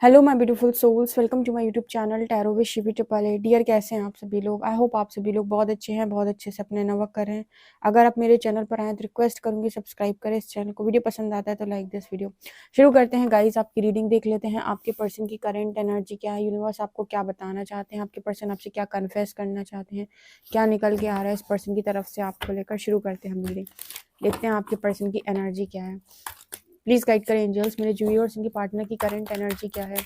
Hello my beautiful souls, welcome to my YouTube channel tarot with Shivi triple. Dear, कैसे हैं आप सभी लोग? आई होप आप सभी लोग बहुत अच्छे हैं, बहुत अच्छे से अपने नवक कर रहे हैं। अगर आप मेरे चैनल पर आए तो रिक्वेस्ट करूंगी सब्सक्राइब करें इस चैनल को। वीडियो पसंद आता है तो लाइक दिस वीडियो। शुरू करते हैं गाइस, आपकी रीडिंग देख लेते हैं। आपके पर्सन की करंट एनर्जी क्या है, यूनिवर्स आपको क्या बताना चाहते हैं, आपके पर्सन आपसे क्या कन्फेस करना चाहते हैं, क्या निकल के आ रहा है इस पर्सन की तरफ से आपको लेकर। शुरू करते हैं हम रीडिंग, देखते हैं आपके पर्सन की एनर्जी क्या है। प्लीज गाइड करें एंजल्स, मेरे व्यूअर्स इनकी पार्टनर की करंट एनर्जी क्या है,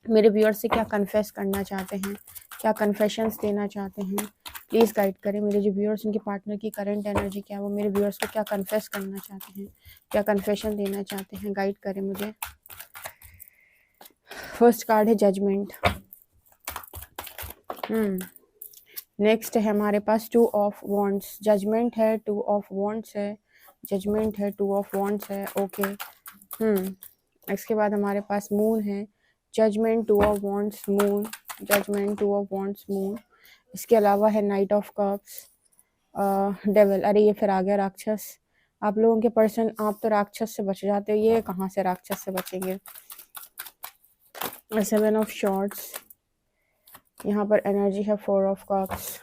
मेरे व्यूअर्स से क्या कन्फेस करना चाहते हैं, क्या कन्फेशंस देना चाहते हैं। प्लीज़ गाइड करें मेरे जो व्यूअर्स उनके पार्टनर की करंट एनर्जी क्या है, वो मेरे व्यूअर्स को क्या कन्फेस करना चाहते हैं, क्या कन्फेशन देना चाहते हैं। गाइड करें मुझे। फर्स्ट कार्ड है जजमेंट। नेक्स्ट है हमारे पास टू ऑफ वॉन्ड्स। जजमेंट है, टू ऑफ वॉन्ड्स है, जजमेंट है, टू ऑफ वॉन्ड्स है। ओके। इसके बाद हमारे पास मून है। Judgement, two of wands, moon, judgement, two of wands, moon. इसके अलावा है नाइट ऑफ कप्स, डेविल। अरे ये फिर आ गया राक्षस। आप लोगों के पर्सन, आप तो राक्षस से बच जाते हो, ये कहाँ से राक्षस से बचेंगे। Seven of shorts. यहाँ पर एनर्जी है फोर ऑफ कप्स।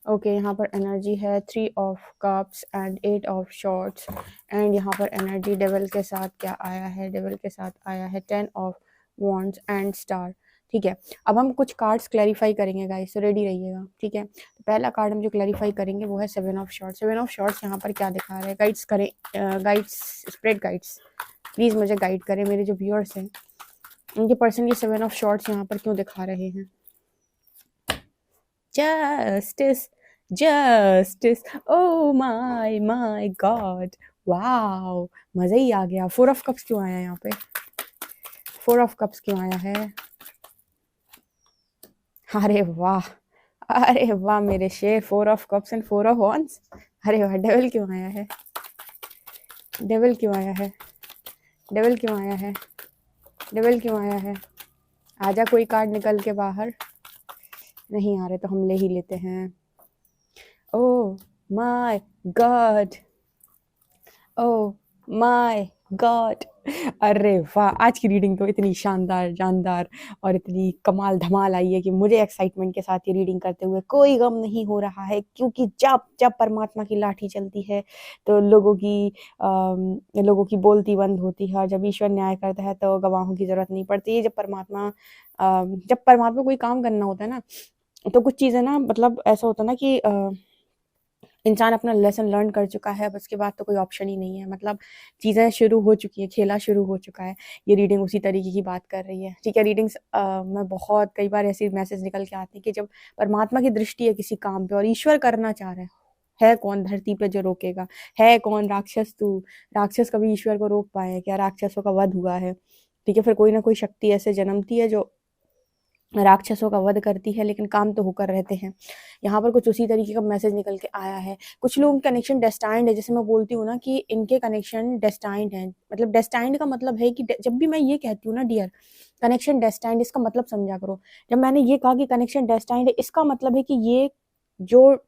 ओके, यहाँ पर एनर्जी है three of cups and eight of swords. And यहाँ पर एनर्जी डेविल के साथ क्या आया है, डेविल के साथ आया है ten of wands and star. ठीक है, अब हम कुछ कार्ड्स क्लैरिफाई करेंगे गाइस, तो रेडी रहिएगा। ठीक है, तो पहला कार्ड हम जो क्लैरिफाई करेंगे वो है seven of shorts. Seven of shorts यहाँ पर क्या दिखा रहे हैं, गाइड्स करें, गाइड्स, स्प्रेड गाइड्स, प्लीज़ मुझे गाइड करें। मेरे जो व्यूअर्स हैं उनके पर्सन ये सेवन ऑफ शॉर्ट्स यहाँ पर क्यों दिखा रहे हैं। Justice, justice, oh my God, wow, मजा ही आ गया। फोर ऑफ कप्स क्यों आया यहाँ पे, फोर ऑफ कप्स क्यों आया है। अरे वाह, अरे वाह मेरे शेर, four of cups and four of wands. अरे वाह, डेविल क्यों आया है, डेविल क्यों आया है, डेविल क्यों आया है, डेविल क्यों आया है। आजा कोई कार्ड निकल के बाहर। नहीं आ रहे तो हम ले ही लेते हैं। Oh my God, oh my God. अरे वाह, आज की रीडिंग तो इतनी शानदार जानदार और इतनी कमाल धमाल आई है कि मुझे एक्साइटमेंट के साथ ये रीडिंग करते हुए कोई गम नहीं हो रहा है। क्योंकि जब जब परमात्मा की लाठी चलती है तो लोगों की बोलती बंद होती है, और जब ईश्वर न्याय करता है तो गवाहों की जरूरत नहीं पड़ती। जब परमात्मा कोई काम करना होता है ना, तो कुछ चीज़ें ना, मतलब ऐसा होता है ना कि इंसान अपना लेसन लर्न कर चुका है, अब उसके बाद तो कोई ऑप्शन ही नहीं है। मतलब चीज़ें शुरू हो चुकी हैं, खेला शुरू हो चुका है। ये रीडिंग उसी तरीके की बात कर रही है। ठीक है, रीडिंग्स में बहुत कई बार ऐसी मैसेज निकल के आती है कि जब परमात्मा की दृष्टि है किसी काम पे और ईश्वर करना चाह रहा है कौन धरती पे जो रोकेगा, है कौन। राक्षस कभी ईश्वर को रोक पाए क्या? राक्षसों का वध हुआ है। ठीक है, फिर कोई ना कोई शक्ति ऐसे जन्मती है जो राक्षसों का वध करती है, लेकिन काम तो होकर रहते हैं। यहाँ पर कुछ उसी तरीके का मैसेज निकल के आया है। कुछ लोगों के कनेक्शन डेस्टाइंड है, जैसे मैं बोलती हूँ ना कि इनके कनेक्शन डेस्टाइंड है। मतलब डेस्टाइंड का मतलब है कि जब भी मैं ये कहती हूँ ना डियर, कनेक्शन डेस्टाइंड, इसका मतलब समझा करो। जब मैंने ये कहा कि कनेक्शन डेस्टाइंड है, इसका मतलब है कि ये जो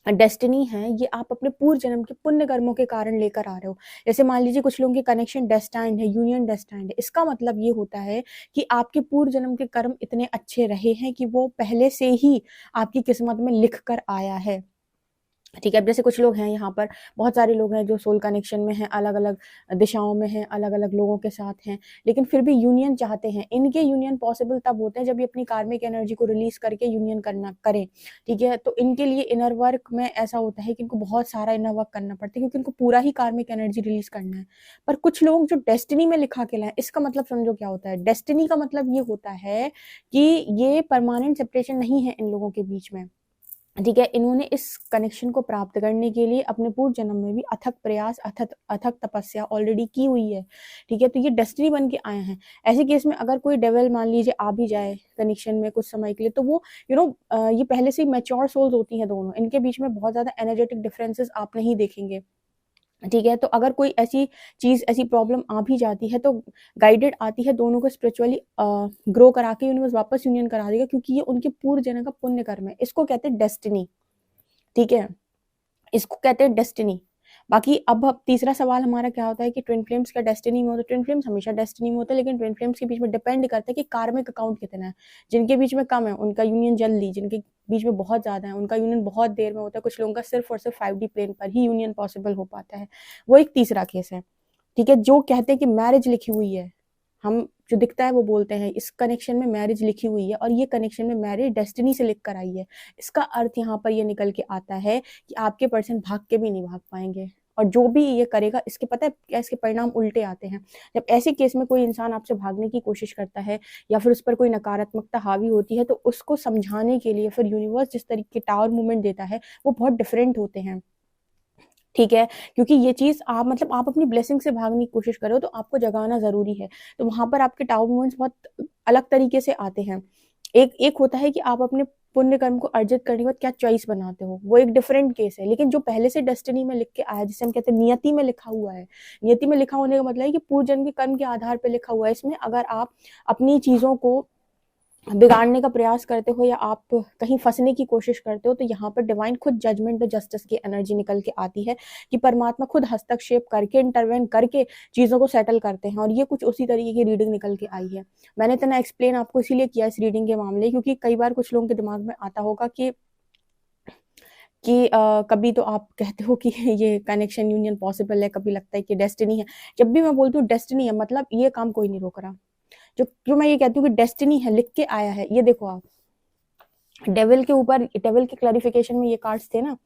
डेस्टिनी है ये आप अपने पूर्व जन्म के पुण्य कर्मों के कारण लेकर आ रहे हो। जैसे मान लीजिए कुछ लोगों के कनेक्शन डेस्टाइंड है, यूनियन डेस्टाइंड है। इसका मतलब ये होता है कि आपके पूर्व जन्म के कर्म इतने अच्छे रहे हैं कि वो पहले से ही आपकी किस्मत में लिख कर आया है। ठीक है, अब जैसे कुछ लोग हैं यहाँ पर, बहुत सारे लोग हैं जो सोल कनेक्शन में हैं, अलग अलग दिशाओं में हैं, अलग अलग लोगों के साथ हैं, लेकिन फिर भी यूनियन चाहते हैं। इनके यूनियन पॉसिबल तब होते हैं जब ये अपनी कार्मिक एनर्जी को रिलीज करके यूनियन करना करें। ठीक है, तो इनके लिए इनर वर्क में ऐसा होता है कि इनको बहुत सारा इनर वर्क करना पड़ता है, क्योंकि इनको पूरा ही कार्मिक एनर्जी रिलीज करना है। पर कुछ लोग जो डेस्टिनी में लिखा के लाए, इसका मतलब समझो क्या होता है। डेस्टिनी का मतलब ये होता है कि ये परमानेंट सेपरेशन नहीं है इन लोगों के बीच में। ठीक है, इन्होंने इस कनेक्शन को प्राप्त करने के लिए अपने पूर्व जन्म में भी अथक प्रयास, अथक तपस्या ऑलरेडी की हुई है। ठीक है, तो ये डेस्टिनी बन के आए हैं। ऐसे केस में अगर कोई डेविल मान लीजिए आ भी जाए कनेक्शन में कुछ समय के लिए, तो वो ये पहले से ही मैच्योर सोल्स होती हैं दोनों, इनके बीच में बहुत ज्यादा एनर्जेटिक डिफरेंसेस आप नहीं देखेंगे। ठीक है, तो अगर कोई ऐसी चीज, ऐसी प्रॉब्लम आ भी जाती है तो गाइडेड आती है, दोनों को स्पिरिचुअली ग्रो करा के यूनिवर्स वापस यूनियन करा देगा, क्योंकि ये उनके पूर्व जन्म का पुण्य कर्म है। इसको कहते हैं डेस्टिनी। ठीक है, इसको कहते हैं डेस्टिनी। बाकी अब तीसरा सवाल हमारा क्या होता है कि ट्विन फ्लेम्स क्या डेस्टिनी में होता है? ट्विन फ्लेम्स हमेशा डेस्टिनी में होता है, लेकिन ट्विन फ्लेम्स के बीच में डिपेंड करता है कि कार्मिक अकाउंट कितना है। जिनके बीच में कम है उनका यूनियन जल्दी, जिनके बीच में बहुत ज़्यादा है उनका यूनियन बहुत देर में होता है। कुछ लोगों का सिर्फ और सिर्फ 5D प्लेन पर ही यूनियन पॉसिबल हो पाता है। वो एक तीसरा केस है, ठीक है। जो कहते हैं कि मैरिज लिखी हुई है, हम जो दिखता है वो बोलते हैं इस कनेक्शन में मैरिज लिखी हुई है और ये कनेक्शन में मैरिज डेस्टिनी से लिख कर आई है। इसका अर्थ यहाँ पर ये निकल के आता है कि आपके पर्सन भाग के भी नहीं भाग पाएंगे, और जो भी ये करेगा इसके पता है क्या इसके परिणाम उल्टे आते हैं। जब ऐसे केस में कोई इंसान आपसे भागने की कोशिश करता है या फिर उस पर कोई नकारात्मकता हावी होती है, तो उसको समझाने के लिए फिर यूनिवर्स जिस तरीके के टावर मूवमेंट देता है वो बहुत डिफरेंट होते हैं, ठीक है। क्योंकि ये चीज़ आप मतलब आप अपनी ब्लेसिंग से भागने की कोशिश करो तो आपको जगाना ज़रूरी है। तो वहाँ पर आपके टावर मूवमेंट्स बहुत अलग तरीके से आते हैं। एक एक होता है कि आप अपने पुण्य कर्म को अर्जित करने के बाद क्या चॉइस बनाते हो, वो एक डिफरेंट केस है। लेकिन जो पहले से डेस्टिनी में लिख के आया, जिसे हम कहते हैं नियति में लिखा हुआ है, नियति में लिखा होने का मतलब है कि पूर्व जन्म के कर्म के आधार पर लिखा हुआ है। इसमें अगर आप अपनी चीज़ों को बिगाड़ने का प्रयास करते हो या आप कहीं फंसने की कोशिश करते हो, तो यहाँ पर डिवाइन खुद जजमेंट और जस्टिस की एनर्जी निकल के आती है कि परमात्मा खुद हस्तक्षेप करके इंटरवेन करके चीज़ों को सेटल करते हैं। और ये कुछ उसी तरीके की रीडिंग निकल के आई है। मैंने इतना एक्सप्लेन आपको इसीलिए किया इस रीडिंग के मामले, क्योंकि कई बार कुछ लोगों के दिमाग में आता होगा कि कभी तो आप कहते हो कि ये कनेक्शन यूनियन पॉसिबल है, कभी लगता है कि डेस्टिनी है। जब भी मैं बोलती हूँ डेस्टिनी है, मतलब ये काम कोई नहीं रोक रहा। जो मैं ये कहती हूँ कि डेस्टिनी है, लिख के आया है। ये देखो आप डेविल के ऊपर, डेविल के क्लैरिफिकेशन में ये कार्ड्स थे ना,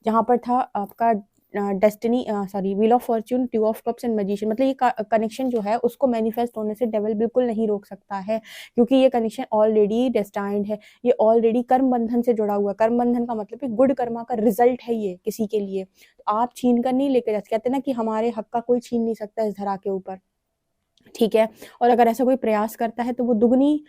जहाँ पर था आपका destiny, sorry, wheel of Fortune, two of cups and magician. मतलब ये कनेक्शन जो है उसको मैनिफेस्ट होने से डेविल बिल्कुल नहीं रोक सकता है, क्योंकि ये कनेक्शन ऑलरेडी डेस्टाइंड है। ये ऑलरेडी कर्म बंधन से जुड़ा हुआ है। कर्म बंधन का मतलब कि गुड कर्मा का रिजल्ट है ये किसी के लिए। तो आप छीन कर नहीं लेके जा सकते। कहते हैं ना कि हमारे हक का कोई छीन नहीं सकता इस धरा के ऊपर, ठीक है। और अगर ऐसा कोई प्रयास करता है तो वो दुगनी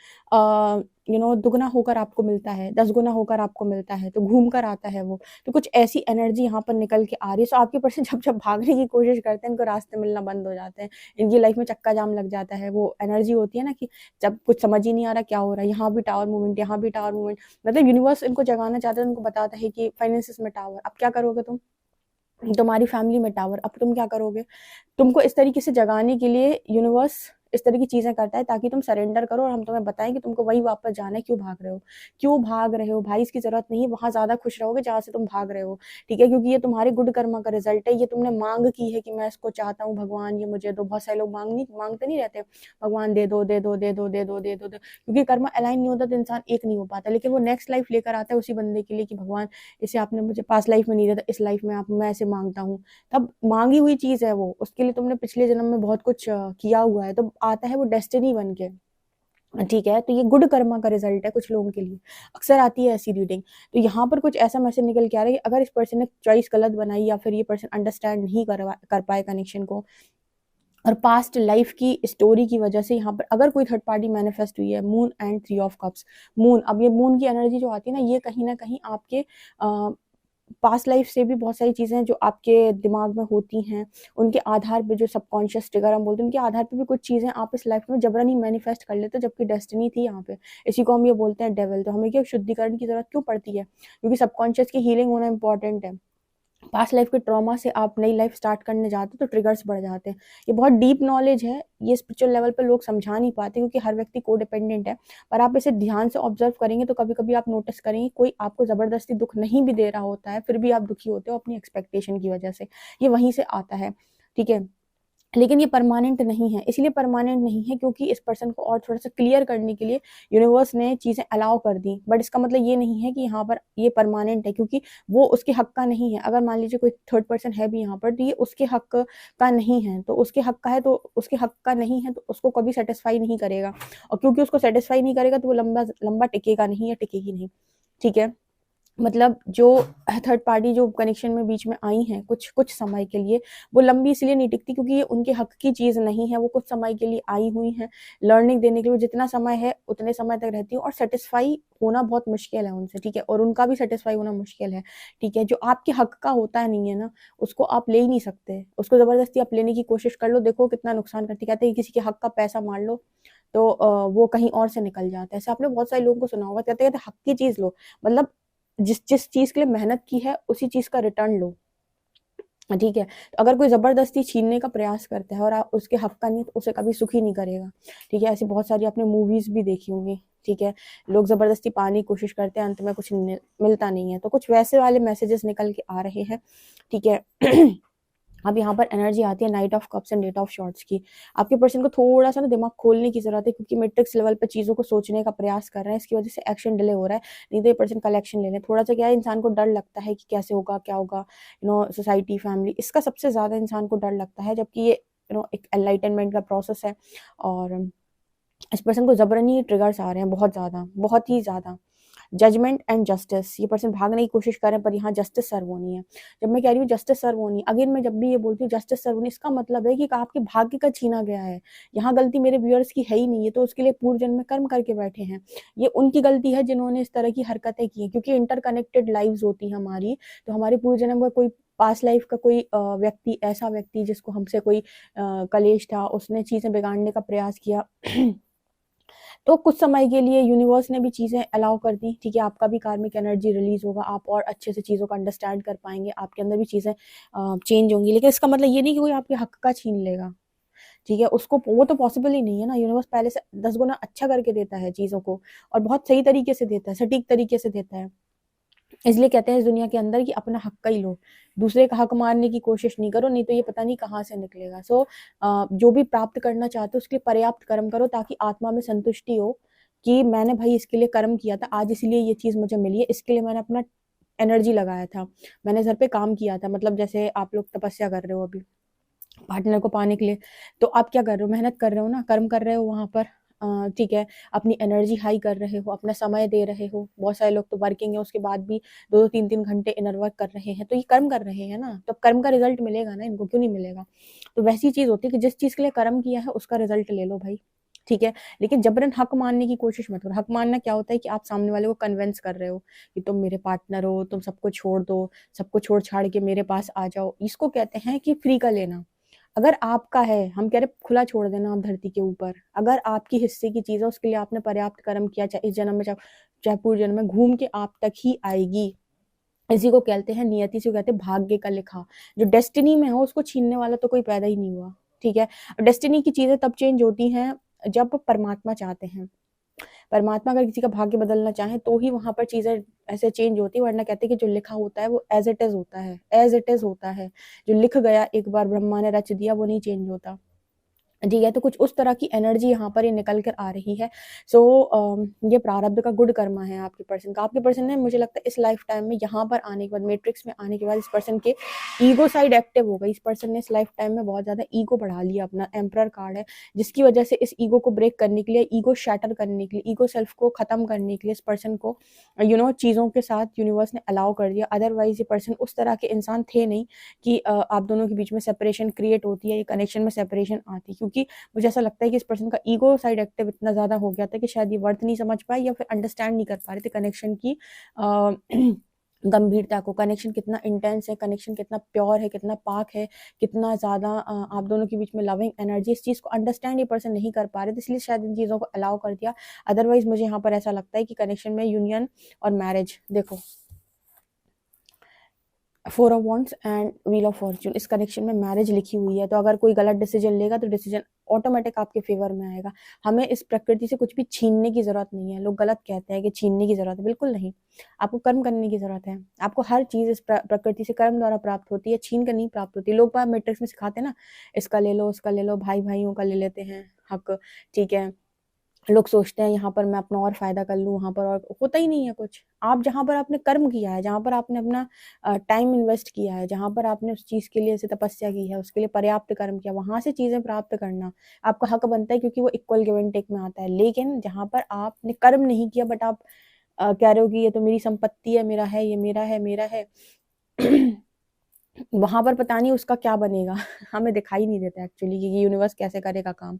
दुगना होकर आपको मिलता है, 10 गुना होकर आपको मिलता है, तो घूम कर आता है वो। तो कुछ ऐसी एनर्जी यहाँ पर निकल के आ रही है। सो आपके पर्सन जब जब भागने की कोशिश करते हैं, इनको रास्ते मिलना बंद हो जाते हैं, इनकी लाइफ में चक्का जाम लग जाता है। वो एनर्जी होती है ना कि जब कुछ समझ ही नहीं आ रहा क्या हो रहा है, यहाँ भी टावर मूवमेंट, यहाँ भी टावर मूवमेंट। मतलब यूनिवर्स इनको जगाना चाहता है, उनको बताता है कि फाइनेंसिस में टावर, अब क्या करोगे तुम, तुम्हारी फैमिली में टावर, अब तुम क्या करोगे। तुमको इस तरीके से जगाने के लिए यूनिवर्स इस तरह की चीजें करता है ताकि तुम सरेंडर करो और हम तुम्हें बताएं कि तुमको वही वापस जाना है। क्यों भाग रहे हो, क्यों भाग रहे हो भाई, इसकी जरूरत नहीं है। वहां ज्यादा खुश रहोगे जहां से तुम भाग रहे हो, ठीक है। क्योंकि ये तुम्हारे गुड कर्मा का रिजल्ट है। ये तुमने मांग की है कि मैं इसको चाहता हूँ, भगवान ये मुझे दो। बहुत सारे लोग मांगते नहीं रहते, भगवान दे दो दे दो दे दो दे दो दे दो, क्योंकि कर्मा अलाइन नहीं होता तो इंसान एक नहीं हो पाता। लेकिन वो नेक्स्ट लाइफ लेकर आता है उसी बंदे के लिए कि भगवान इसे आपने मुझे पास्ट लाइफ में नहीं दिया था, इस लाइफ में आप मैं ऐसे मांगता हूँ। तब मांगी हुई चीज है वो, उसके लिए तुमने पिछले जन्म में बहुत कुछ किया हुआ है, तो आता है वो डेस्टिनी बन के, ठीक है। तो ये गुड कर्मा का रिजल्ट है कुछ लोगों के लिए, अक्सर आती है ऐसी रीडिंग। तो यहाँ पर कुछ ऐसा मैसेज निकल के आ रहा है कि अगर इस पर्सन ने चॉइस गलत बनाई या फिर ये पर्सन अंडरस्टैंड नहीं कर पाए कनेक्शन को, और पास्ट लाइफ की स्टोरी की वजह से यहाँ पर अगर कोई थर्ड पार्टी मैनिफेस्ट हुई है, moon and 3 of cups. Moon, अब ये मून की एनर्जी जो आती है ना, ये कहीं ना कहीं आपके पास्ट लाइफ से भी बहुत सारी चीजें जो आपके दिमाग में होती हैं, उनके आधार पे, जो सबकॉन्शियस ट्रिगर हम बोलते हैं, उनके आधार पे भी कुछ चीजें आप इस लाइफ में जबरन ही मैनिफेस्ट कर लेते हो, जबकि डेस्टिनी थी यहाँ पे। इसी को हम ये बोलते हैं डेविल। तो हमें क्या शुद्धिकरण की जरूरत क्यों पड़ती है, क्योंकि सबकॉन्शियस की हीलिंग होना इंपॉर्टेंट है। पास्ट लाइफ के ट्रॉमा से आप नई लाइफ स्टार्ट करने जाते हो तो ट्रिगर्स बढ़ जाते हैं। ये बहुत डीप नॉलेज है, ये स्पिरिचुअल लेवल पे लोग समझा नहीं पाते क्योंकि हर व्यक्ति को डिपेंडेंट है। पर आप इसे ध्यान से ऑब्जर्व करेंगे तो कभी कभी आप नोटिस करेंगे कोई आपको जबरदस्ती दुख नहीं भी दे रहा होता है, फिर भी आप दुखी होते हो अपनी एक्सपेक्टेशन की वजह से। ये वहीं से आता है, ठीक है। लेकिन ये परमानेंट नहीं है। इसलिए परमानेंट नहीं है क्योंकि इस पर्सन को और थोड़ा सा क्लियर करने के लिए यूनिवर्स ने चीजें अलाउ कर दी। बट इसका मतलब ये नहीं है कि यहाँ पर ये परमानेंट है, क्योंकि वो उसके हक का नहीं है। अगर मान लीजिए कोई थर्ड पर्सन है भी यहाँ पर, तो ये उसके हक का नहीं है। तो उसके हक का है तो उसके हक का नहीं है, तो उसको कभी सेटिस्फाई नहीं करेगा। और क्योंकि उसको सेटिस्फाई नहीं करेगा तो वो लंबा लंबा टिकेगा नहीं या टिकेगी नहीं, ठीक है। मतलब जो थर्ड पार्टी जो कनेक्शन में बीच में आई हैं कुछ कुछ समय के लिए, वो लंबी इसलिए नहीं टिकती क्योंकि ये उनके हक की चीज नहीं है। वो कुछ समय के लिए आई हुई हैं लर्निंग देने के लिए। जितना समय है उतने समय तक रहती है और सेटिस्फाई होना बहुत मुश्किल है उनसे, ठीक है। और उनका भी सेटिस्फाई होना मुश्किल है, ठीक है। जो आपके हक का होता है नहीं है ना, उसको आप ले ही नहीं सकते। उसको जबरदस्ती आप लेने की कोशिश कर लो, देखो कितना नुकसान करती। कहते हैं किसी के हक का पैसा मार लो तो वो कहीं और से निकल जाता है। ऐसे आपने बहुत सारे लोगों को सुना होगा, कहते कहते हक की चीज लो, मतलब जिस जिस चीज के लिए मेहनत की है उसी चीज का रिटर्न लो। ठीक है? तो अगर कोई ज़बरदस्ती छीनने का प्रयास करता है और आप उसके हक़ का नहीं, तो उसे कभी सुखी नहीं करेगा, ठीक है? ऐसी बहुत सारी आपने मूवीज़ भी देखी होंगी, ठीक है? लोग ज़बरदस्ती पाने की कोशिश करते हैं, अंत में कुछ मिलता नहीं है, तो कुछ वैसे वाले मैसेजेस निकल के आ रहे हैं, ठीक है? अब यहाँ पर एनर्जी आती है knight of cups and eight of swords की। आपके पर्सन को थोड़ा-सा ना दिमाग खोलने की ज़रूरत है, क्योंकि मैट्रिक्स लेवल पे चीज़ों को सोचने का प्रयास कर रहे हैं, इसकी वजह से एक्शन डिले हो रहा है, नहीं तो ये पर्सन कल एक्शन ले लें। थोड़ा-सा क्या है, इंसान को डर लगता है कि कैसे होगा, क्या होगा, सोसाइटी, फैमिली, इसका सबसे ज़्यादा इंसान को डर लगता है, जबकि ये एक एनलाइटनमेंट का प्रोसेस है। और इस पर्सन को ज़बरनी ट्रिगर्स आ रहे हैं बहुत ज़्यादा, बहुत ही ज़्यादा। जजमेंट एंड जस्टिस, ये पर्सन भागने की कोशिश कर रहे हैं, पर यहाँ जस्टिस सर्व होनी है। जब मैं कह रही हूँ जस्टिस सर्व होनी, अगेन मैं जब भी ये बोलती हूँ जस्टिस सर्व होनी, इसका मतलब है कि आपके भाग्य का छीना गया है। यहाँ गलती मेरे व्यूअर्स की है ही नहीं है, तो उसके लिए पूर्व जन्म में कर्म करके बैठे हैं। ये उनकी गलती है जिन्होंने इस तरह की हरकतें की हैं, क्योंकि इंटरकनेक्टेड लाइव्स होती हैं हमारी, तो हमारे पूर्व जन्म का कोई पास्ट लाइफ का कोई व्यक्ति, ऐसा व्यक्ति जिसको हमसे कोई कलेश था, उसने चीज़ें बिगाड़ने का प्रयास किया। तो कुछ समय के लिए यूनिवर्स ने भी चीज़ें अलाउ कर दी, ठीक है? आपका भी कार्मिक एनर्जी रिलीज़ होगा, आप और अच्छे से चीज़ों को अंडरस्टैंड कर पाएँगे, आपके अंदर भी चीज़ें चेंज होंगी। लेकिन इसका मतलब ये नहीं कि कोई आपके हक़ का छीन लेगा, ठीक है? उसको वो तो पॉसिबल ही नहीं है ना, यूनिवर्स पहले से 10 गुना अच्छा करके देता है चीज़ों को, और बहुत सही तरीके से देता है, सटीक तरीके से देता है। इसलिए कहते हैं इस दुनिया के अंदर कि अपना हक़ का ही लो, दूसरे का हक़ मारने की कोशिश नहीं करो, नहीं तो ये पता नहीं कहाँ से निकलेगा। सो जो भी प्राप्त करना चाहते हो उसके लिए पर्याप्त कर्म करो, ताकि आत्मा में संतुष्टि हो कि मैंने भाई इसके लिए कर्म किया था, आज इसीलिए ये चीज़ मुझे मिली है, इसके लिए मैंने अपना एनर्जी लगाया था, मैंने इस घर पे काम किया था। मतलब जैसे आप लोग तपस्या कर रहे हो अभी पार्टनर को पाने के लिए, तो आप क्या कर रहे हो? मेहनत कर रहे हो ना, कर्म कर रहे हो वहाँ पर, ठीक है? अपनी एनर्जी हाई कर रहे हो, अपना समय दे रहे हो। बहुत सारे लोग तो वर्किंग है, उसके बाद भी 2-2 3-3 घंटे इनर वर्क कर रहे हैं, तो ये कर्म कर रहे हैं ना, तो कर्म का रिज़ल्ट मिलेगा ना इनको, क्यों नहीं मिलेगा? तो वैसी चीज़ होती है कि जिस चीज़ के लिए कर्म किया है उसका रिज़ल्ट ले लो भाई, ठीक है? लेकिन जबरन हक़ मानने की कोशिश मत करो। हक़ मानना क्या होता है कि आप सामने वाले को कन्विंस कर रहे हो कि तुम मेरे पार्टनर हो, तुम सबको छोड़ दो, सबको छोड़-छाड़ के मेरे पास आ जाओ। इसको कहते हैं कि फ्री का लेना। अगर आपका है, हम कह रहे खुला छोड़ देना आप धरती के ऊपर। अगर आपकी हिस्से की चीज़ है, उसके लिए आपने पर्याप्त कर्म किया, चाहे इस जन्म में, चाहे पूर्व जन्म में, घूम के आप तक ही आएगी। इसी को कहते हैं नियति, इसी को कहते हैं भाग्य का लिखा। जो डेस्टिनी में हो उसको छीनने वाला तो कोई पैदा ही नहीं हुआ, ठीक है? डेस्टिनी की चीज़ें तब चेंज होती हैं जब परमात्मा चाहते हैं। परमात्मा अगर किसी का भाग्य बदलना चाहे तो ही वहाँ पर चीज़ें ऐसे चेंज होती है, वरना कहते हैं कि जो लिखा होता है वो एज़ इट इज़ होता है, एज़ इट इज़ होता है। जो लिख गया एक बार ब्रह्मा ने रच दिया, वो नहीं चेंज होता। ठीक है, तो कुछ उस तरह की एनर्जी यहाँ पर ये निकल कर आ रही है। सो ये प्रारब्ध का गुड कर्मा है आपके पर्सन का। आपके पर्सन ने, मुझे लगता है, इस लाइफ टाइम में यहाँ पर आने के बाद, मैट्रिक्स में आने के बाद, इस पर्सन के ईगो साइड एक्टिव हो गई। इस पर्सन ने इस लाइफ टाइम में बहुत ज़्यादा ईगो बढ़ा लिया अपना। एम्परर कार्ड है, जिसकी वजह से इस ईगो को ब्रेक करने के लिए, ईगो शैटर करने के लिए, ईगो सेल्फ को ख़त्म करने के लिए इस पर्सन को चीज़ों के साथ यूनिवर्स ने अलाउ कर दिया। अदरवाइज़ ये पर्सन उस तरह के इंसान थे नहीं कि आप दोनों के बीच में सेपरेशन क्रिएट होती है, ये कनेक्शन में सेपरेशन आती, क्योंकि मुझे ऐसा लगता है कि इस पर्सन का ईगो साइड एक्टिव इतना ज़्यादा हो गया था कि शायद ये वर्थ नहीं समझ पाए, या फिर अंडरस्टैंड नहीं कर पा रहे थे कनेक्शन की अ, गंभीरता को। कनेक्शन कितना इंटेंस है, कनेक्शन कितना प्योर है, कितना पाक है, कितना ज़्यादा आप दोनों के बीच में लविंग एनर्जी, इस चीज़ को अंडरस्टैंड ये पर्सन नहीं कर पा रहे थे, इसलिए शायद इन चीज़ों को अलाउ कर दिया। अदरवाइज़ मुझे यहाँ पर ऐसा लगता है कि कनेक्शन में यूनियन और मैरिज, देखो 4 of wands and wheel of Fortune, इस कनेक्शन में मैरिज लिखी हुई है। तो अगर कोई गलत डिसीजन लेगा तो डिसीजन ऑटोमेटिक आपके फेवर में आएगा। हमें इस प्रकृति से कुछ भी छीनने की ज़रूरत नहीं है। लोग गलत कहते हैं कि छीनने की ज़रूरत है, बिल्कुल नहीं। आपको कर्म करने की ज़रूरत है। आपको हर चीज़ इस प्रकृति से कर्म द्वारा प्राप्त होती है, छीन कर नहीं प्राप्त होती। लोग बाग मैट्रिक्स में सिखाते हैं ना, इसका ले लो, उसका ले लो, भाई-भाइयों का ले लेते हैं हक, ठीक है? लोग सोचते हैं यहाँ पर मैं अपना और फ़ायदा कर लूँ, वहाँ पर, और होता ही नहीं है कुछ। आप जहाँ पर आपने कर्म किया है, जहाँ पर आपने अपना टाइम इन्वेस्ट किया है, जहाँ पर आपने उस चीज़ के लिए ऐसे तपस्या की है, उसके लिए पर्याप्त कर्म किया, वहाँ से चीज़ें प्राप्त करना आपका हक बनता है, क्योंकि वो इक्वल गिव एंड टेक में आता है। लेकिन जहाँ पर आपने कर्म नहीं किया, बट आप कह रहे हो कि ये तो मेरी संपत्ति है, मेरा है, ये मेरा है, मेरा है। वहाँ पर पता नहीं उसका क्या बनेगा। हमें दिखाई नहीं देता एक्चुअली कि ये यूनिवर्स कैसे करेगा काम,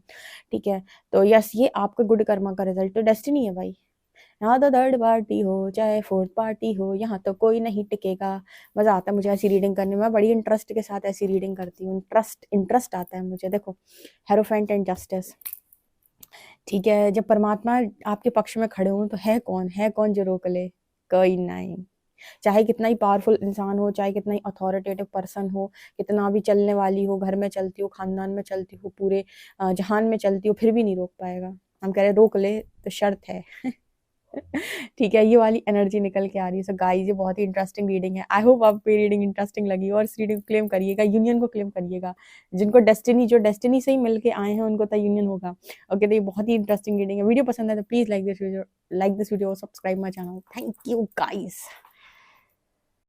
ठीक है? तो यस, ये आपके गुड कर्मा का रिजल्ट, तो डेस्टिनी है भाई। यहाँ तो थर्ड पार्टी हो चाहे फोर्थ पार्टी हो, यहाँ तो कोई नहीं टिकेगा। मज़ा आता है मुझे ऐसी रीडिंग करने में, बड़ी इंटरेस्ट के साथ ऐसी रीडिंग करती हूँ। इंटरेस्ट आता है मुझे। देखो, हेरोफेंट एंड जस्टिस, ठीक है? जब परमात्मा आपके पक्ष में खड़े हों तो है कौन जो रोक ले? कोई नहीं। चाहे कितना ही पावरफुल इंसान हो, चाहे कितना ही अथॉरिटेटिव पर्सन हो, कितना भी चलने वाली हो, घर में चलती हो, खानदान में चलती हो, पूरे जहान में चलती हो, फिर भी नहीं रोक पाएगा। हम कह रहे रोक ले तो शर्त है। ठीक है, ये वाली एनर्जी निकल के आ रही है। सो गाइस, ये बहुत ही इंटरेस्टिंग रीडिंग है। आई होप आपको ये रीडिंग इंटरेस्टिंग लगी और इस रीडिंग को क्लेम करिएगा, यूनियन को क्लेम करिएगा। जिनको डेस्टिनी, जो डेस्टिनी से ही मिल के आए हैं, उनको तो यूनियन होगा। ओके, तो ये बहुत ही इंटरेस्टिंग रीडिंग है। वीडियो पसंद है तो please like this video, subscribe my channel. Thank you guys.